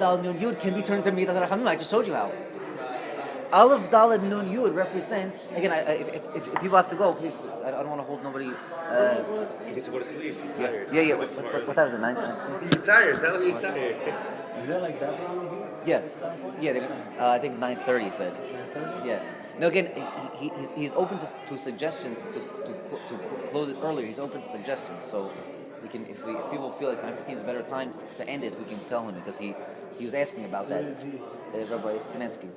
Daled Nun Yud can be turned into Midat Rachamim. I just showed you how. Aleph Daled Nun Yud represents, again, if people have to go, please, I don't want to hold nobody. You get to go to sleep. He's tired. Yeah. What time is it? 9? He's tired. Tell him he's tired. Is that like that one Yeah. at some point? Yeah, I think 9:30 said. Yeah. No, again, he's open to suggestions to close it earlier. He's open to suggestions, so we can if people feel like 9:15 is a better time to end it, we can tell him because he was asking about that. Rabbi Stanensky.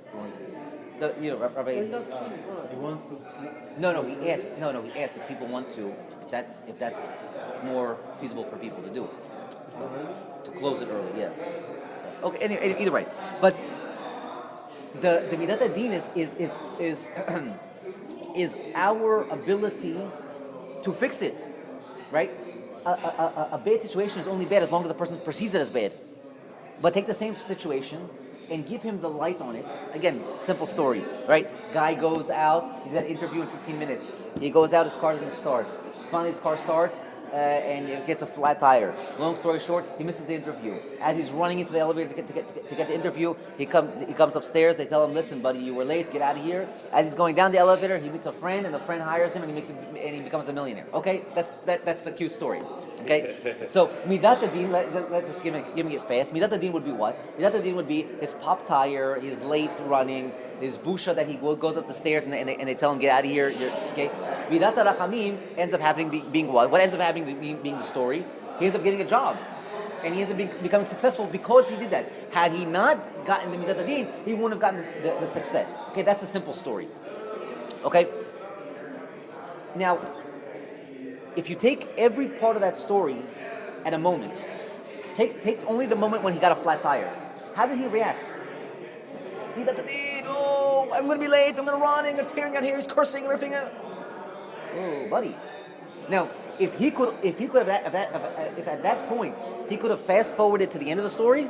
Rabbi. He wants to. He asked if people want to, if that's more feasible for people to do, to close it early. Yeah. Okay. Anyway, either way, but the midat hadin is our ability to fix it, right? A bad situation is only bad as long as the person perceives it as bad. But take the same situation and give him the light on it. Again, simple story, right? Guy goes out, he's got an interview in 15 minutes. He goes out, his car doesn't start. Finally, his car starts, and it gets a flat tire. Long story short, he misses the interview. As he's running into the elevator to get the interview, he comes upstairs. They tell him, "Listen, buddy, you were late. Get out of here." As he's going down the elevator, he meets a friend, and the friend hires him, and he becomes a millionaire. Okay, that's the cute story. Okay, so midat hadin. Let's just give me it fast. Midat hadin would be what? Midat hadin would be his pop tire, his late running, his busha that he goes up the stairs and they tell him, "Get out of here." Okay, midat rachamim ends up happening being what? What ends up happening being the story? He ends up getting a job, and he ends up becoming successful because he did that. Had he not gotten the midat hadin, he wouldn't have gotten the success. Okay, that's a simple story. Okay, now, if you take every part of that story at a moment, take only the moment when he got a flat tire. How did he react? Midat hadin, oh, I'm going to be late, I'm going to run, I'm tearing out here, he's cursing and ripping out. Oh, buddy. Now, if at that point he could have fast forwarded to the end of the story,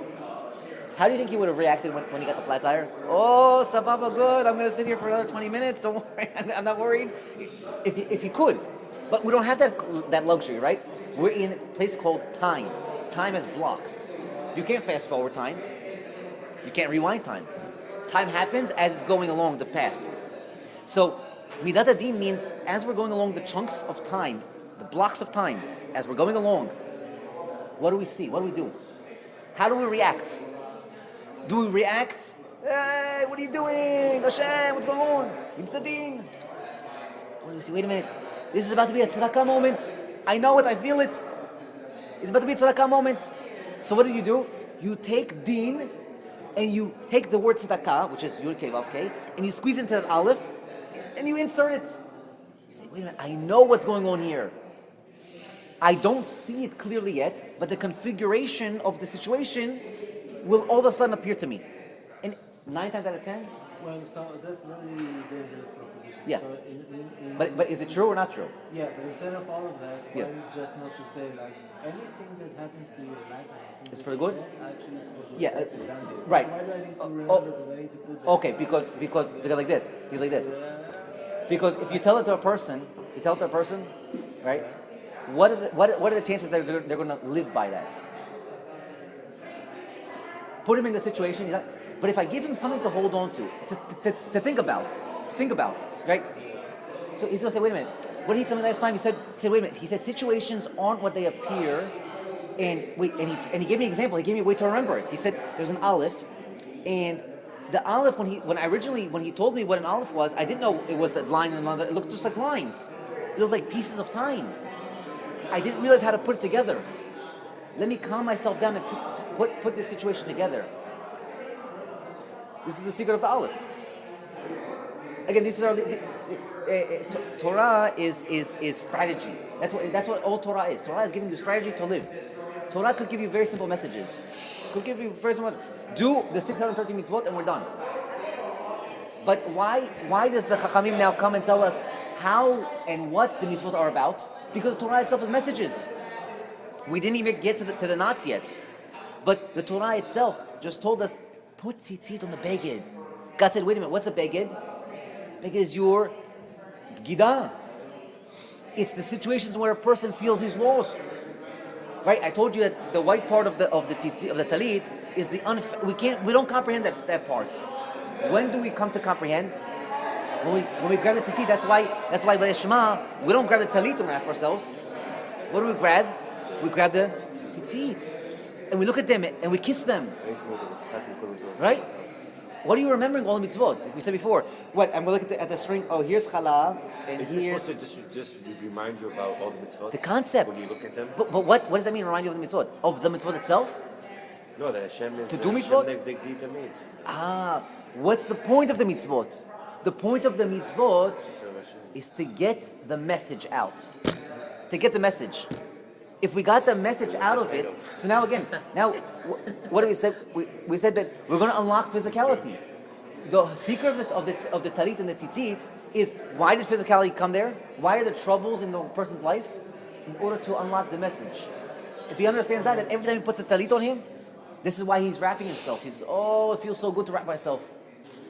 how do you think he would have reacted when he got the flat tire? Oh, sababa, good. I'm going to sit here for another 20 minutes. Don't worry, I'm not worried. If he could, but we don't have that luxury, right? We're in a place called time. Time has blocks. You can't fast forward time. You can't rewind time. Time happens as it's going along the path. So, midat hadin means as we're going along the chunks of time, the blocks of time, as we're going along, what do we see? What do we do? How do we react? Do we react? Hey, what are you doing? Hashem, what's going on? Midat hadin. What do we see? Wait a minute. This is about to be a tzedakah moment. I know it, I feel it. It's about to be a tzedakah moment. So what do? You take din, and you take the word tzedakah, which is yud kei vav kei, and you squeeze into that aleph, and you insert it. You say, wait a minute, I know what's going on here. I don't see it clearly yet, but the configuration of the situation will all of a sudden appear to me. And 9 times out of 10? Well, so that's very dangerous proposition. Yeah. So But is it true or not true? yeah, but instead of all of that, Yeah. why just not to say like anything that happens to you in life It's for the good? actually is for good. Yeah, That's a done deal. right. Why do I need to Oh, remember the way to put that? Okay, because like this. He's like this. Because if you tell it to a person, right? What are the chances that they're going to live by that? Put him in the situation. But if I give him something to hold on to think about, right? So he's going to say, wait a minute. What did he tell me last time? He said, wait a minute. He said situations aren't what they appear. And he gave me an example. He gave me a way to remember it. He said there's an aleph, and the aleph when he told me what an aleph was, I didn't know it was a line and another. It looked just like lines. It looked like pieces of time. I didn't realize how to put it together. Let me calm myself down and put this situation together. This is the secret of the aleph. Again, this is Torah is strategy. That's what all Torah is. Torah is giving you strategy to live. Torah could give you very simple messages. Could give you very simple. Do the 613 mitzvot and we're done. But why does the Chachamim now come and tell us how and what the mitzvot are about? Because Torah itself is messages. We didn't even get to the knots yet. But the Torah itself just told us, put tzizit on the beged. God said, wait a minute, what's the beged? Beged is your gida. It's the situations where a person feels he's lost. Right? I told you that the white part of the talit is we don't comprehend that part. When do we come to comprehend? When we grab the tzitzit. That's why by the Shema we don't grab the talit and wrap ourselves. What do we grab? We grab the tzitzit, and we look at them and we kiss them. Right? What are you remembering all the mitzvot? Like we said before. What? I'm going to look at the string. Oh, here's challah, and Is this here's supposed to just remind you about all the mitzvot? the concept. When you look at them? But what does that mean? Remind you of the mitzvot? Of the mitzvot itself? No, that Hashem is To do mitzvot? made. What's the point of the mitzvot? The point of the mitzvot is to get the message out. To get the message. If we got the message out of it, so now what did we say? We said that we're going to unlock physicality. The secret of the talit and the tzitzit is, why did physicality come there? Why are there troubles in the person's life? In order to unlock the message. If he understands that every time he puts the talit on him, this is why he's wrapping himself. He says, oh, it feels so good to wrap myself.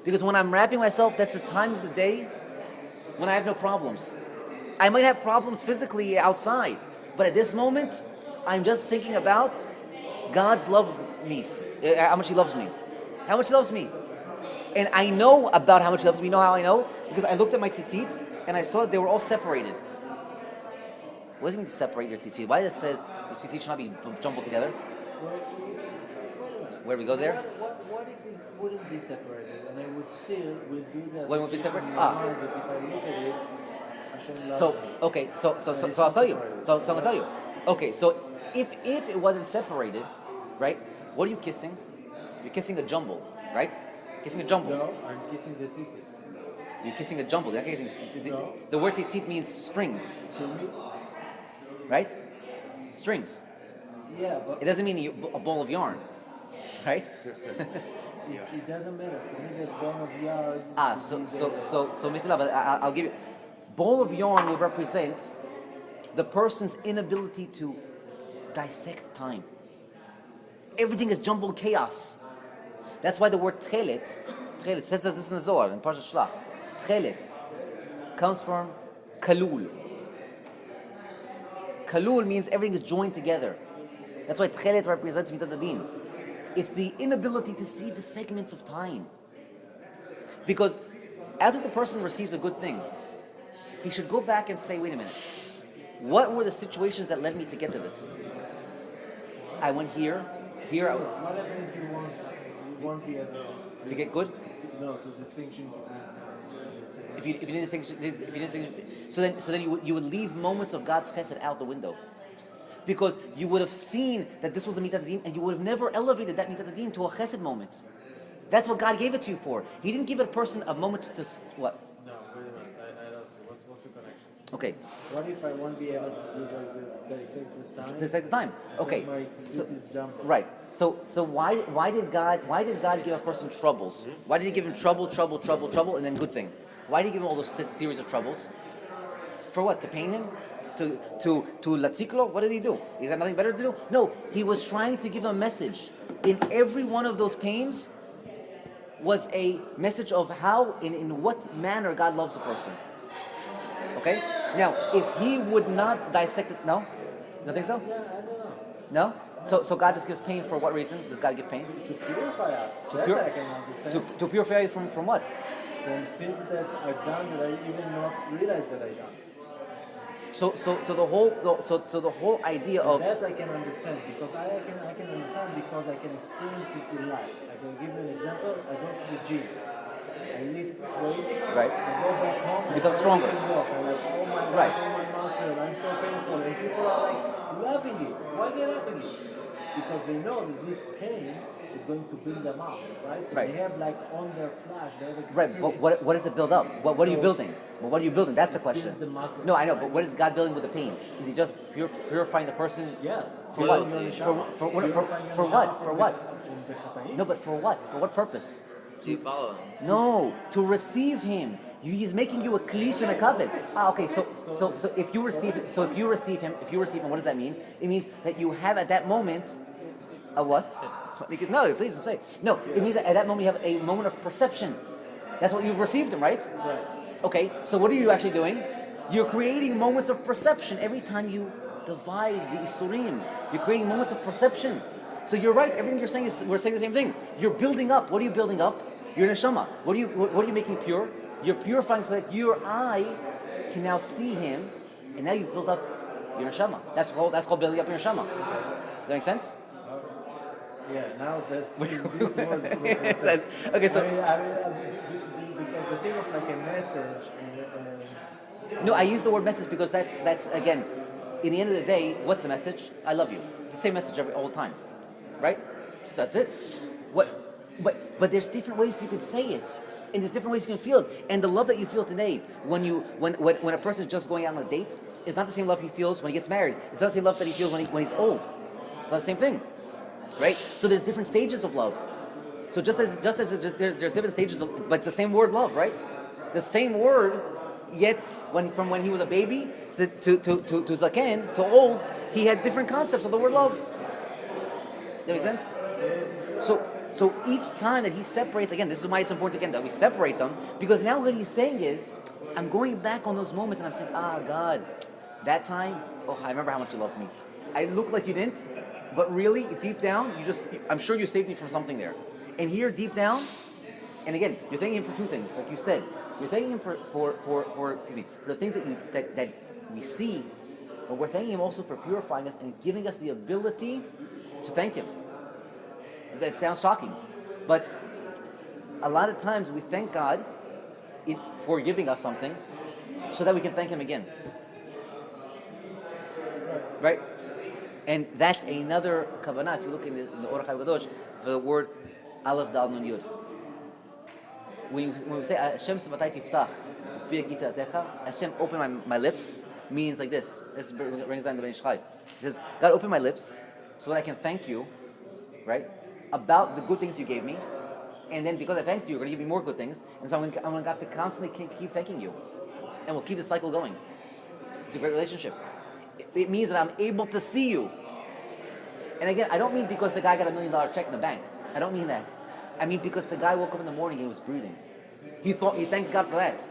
Because when I'm wrapping myself, that's the time of the day when I have no problems. I might have problems physically outside, but at this moment, I'm just thinking about God's love me, how much He loves me. How much He loves me. And I know about how much He loves me. You know how I know? Because I looked at my tzitzit, and I saw that they were all separated. What does it mean to separate your tzitzit? Why does it says your tzitzit should not be jumbled together? Where do we go there? What if it wouldn't be separated, and I would still do this? What would be separate? If I look at it, Hashem loves So me. okay, so I'll tell you. So I'm gonna tell you. Okay, so if it wasn't separated, right? What are you kissing? You're kissing a jumble, right? Kissing a jumble. No, I'm kissing the tzitzit. You're kissing a jumble. You're not kissing. No. The word tzitzit means strings, To me, right? Strings. yeah, but It doesn't mean a ball of yarn, right? it doesn't matter. For me, that bone of yarn. So Michela, but I'll give you. Ball of yarn will represent the person's inability to dissect time. Everything is jumbled chaos. That's why the word tchelet says this in the Zohar, in Parshat Shlach. Tchelet comes from kalul. Kalul means everything is joined together. That's why tchelet represents mitat hadin. It's the inability to see the segments of time. Because after the person receives a good thing, he should go back and say, wait a minute, what were the situations that led me to get to this? I went here. What happens if you won't be able To get good? to distinction between If you need distinction, so then you would leave moments of God's chesed out the window, because you would have seen that this was a mitat hadin, and you would have never elevated that mitat hadin to a chesed moment. That's what God gave it to you for. He didn't give a person a moment to what? No, wait a minute. I lost it. What's the connection? Okay, What if I won't be able to do the dissect the time? this is the time. Okay, My so, tzitzit is jumping. right. So why did God give a person troubles? Why did He give him trouble, and then good thing? Why did He give him all those series of troubles? For what? To pain him? To latziklo? What did He do? He had nothing better to do? No, He was trying to give a message. In every one of those pains was a message of how, in what manner God loves a person. Okay? Now, if He would not dissect it, no? You don't think so? Yeah, I don't know. No? So God just gives pain for what reason? Does God give pain? To purify us. To That pur- I can understand. To purify you from what? From sins that I've done that I even not realize that I done. So the whole idea of That I can understand because I can understand because I can experience it in life. I can give you an example. I go to the gym. I lift weights. Right. I go back home. You become stronger. I'm like, oh my God, Right. oh my master, I'm so painful. And people are like laughing at you. Why are they laughing at you? Because they know that this pain is going to build them up, right? So Right. they have like on their flash, they have right, experience. but what does it build up? What are you So- building? Well, what are you building? That's the question. Build the muscle. No, I know, but what is God building with the pain? Is He just purifying the person? Yes. For what? Purifying For what? Purifying For them what? from For the- what? from the Chataim. No, but for what? For what purpose? So you follow him. No, to receive Him. He's making you a klish and a kabed. Okay, so if you receive him, what does that mean? It means that you have at that moment a what? No, please don't say. No, it means that at that moment you have a moment of perception. That's what you've received Him, right? Right. Okay, so what are you actually doing? You're creating moments of perception every time you divide the isurim. You're creating moments of perception. So you're right. Everything you're saying is we're saying the same thing. You're building up. What are you building up? Your neshama. What are you making pure? You're purifying so that your eye can now see him, and now you build up your neshama. That's called building up your neshama. Does that make sense? Yeah, now that this word Okay, so because the thing of like a message no, I use the word message because that's again, in the end of the day, what's the message? I love you. It's the same message all the time, right? So that's it. But there's different ways you can say it, and there's different ways you can feel it. And the love that you feel today, when a person is just going out on a date, is not the same love he feels when he gets married. It's not the same love that he feels when he's old. It's not the same thing. Right? So there's different stages of love. So just as there's different stages of, but it's the same word love, right? The same word, yet from when he was a baby to zaken to old, he had different concepts of the word love. Does that make sense? So each time that he separates, again, this is why it's important again that we separate them, because now what he's saying is, I'm going back on those moments and I'm saying, God, that time, I remember how much you loved me. I look like you didn't. But really, deep down, I'm sure you saved me from something there. And here, deep down, and again, you're thanking him for two things, like you said. You're thanking him for the things that we see, but we're thanking him also for purifying us and giving us the ability to thank him. That sounds shocking. But a lot of times we thank God for giving us something so that we can thank him again. Right? And that's another kavanah. If you look in the Orach HaKadosh for the word Aleph Dal Nun Yud. When we say Hashem Sematai Tiftach, Hashem open my lips, means like this. This brings down the Ben Shchai. It says, God, open my lips so that I can thank you, right, about the good things you gave me. And then because I thanked you, you're going to give me more good things. And so I'm going to have to constantly keep thanking you. And we'll keep the cycle going. It's a great relationship. It means that I'm able to see you. And again, I don't mean because the guy got $1 million check in the bank. I don't mean that. I mean because the guy woke up in the morning and he was breathing. He thanked God for that.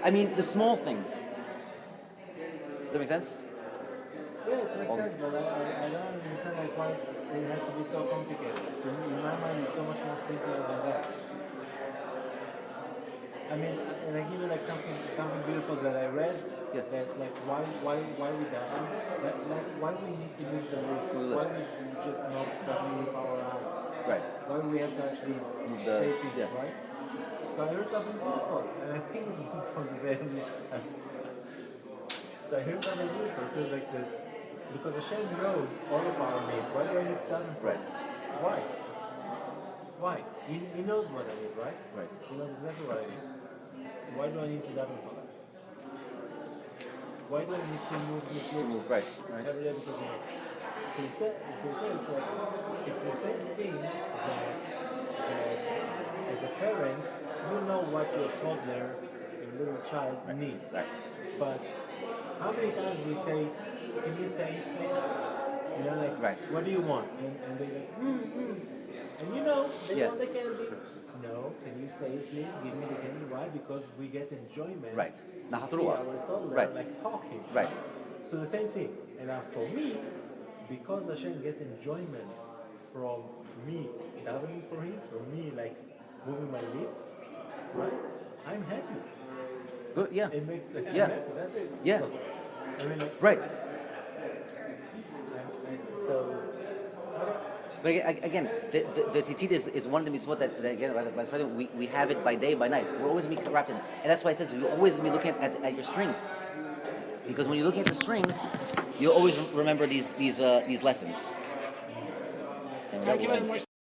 I mean the small things. Does that make sense? Yeah, it makes sense, but I don't understand like why it has to be so complicated. To me, in my mind, it's so much more simpler than that. I mean, and I give you like something beautiful that I read. Yeah. That like why we die? Like why we need to move the lips? Why we just not move our eyes? Right. Why we have to actually Move say things, yeah. right? So I heard something beautiful, and I think it was from the Danish. So I heard something beautiful. It says like that because Hashem knows all of our needs. Why do I need to daven for Right. it? Why? He knows what I need, right? Right. He knows exactly what I need. So why do I need to daven for that? Why do I need to move these lips Right. every day because he knows? So he said it's like it's the same thing that as a parent you know what your toddler, your little child needs. Right. But how many times we say, can you say it please? You know, like, Right. what do you want? And they like, And you know, they want the candy. No, can you say it please? Give me the candy. Why? Because we get enjoyment. Right. To see our toddler Right. like talking. Right. So the same thing. And now for me, because Hashem get enjoyment from me davening for him, from me like moving my lips, right? I'm happy. Good. Yeah. It makes I'm Yeah. happy. That's it. Yeah. I mean, like, Right. so. But again, the tzizit is one of the mitzvot that again, we have it by day, by night. We're always going to be wrapped in it. And that's why it says you're always going to be looking at your strings. Because when you're looking at the strings, you'll always remember these lessons. Thank you very much.